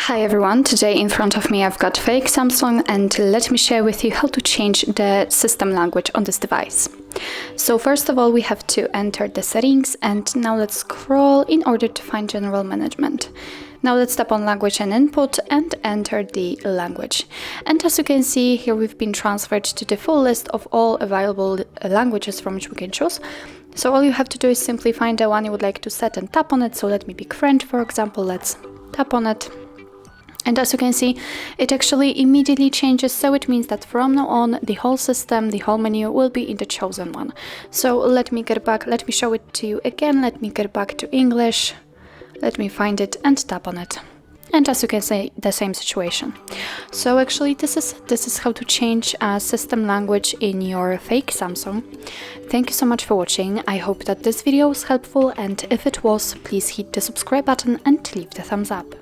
Hi everyone, today in front of me I've got fake Samsung, and let me share with you how to change the system language on this device. So first of all, we have to enter the settings, and now let's scroll in order to find general management. Now let's tap on language and input and enter the language. And as you can see here, we've been transferred to the full list of all available languages from which we can choose. So all you have to do is simply find the one you would like to set and tap on it. So let me pick French, for example. Let's tap on it. And as you can see, it actually immediately changes, so it means that from now on, the whole system, the whole menu will be in the chosen one. So let me get back, let me show it to you again, let me get back to English, let me find it and tap on it. And as you can see, the same situation. So actually this is how to change a system language in your fake Samsung. Thank you so much for watching. I hope that this video was helpful, and if it was, please hit the subscribe button and leave the thumbs up.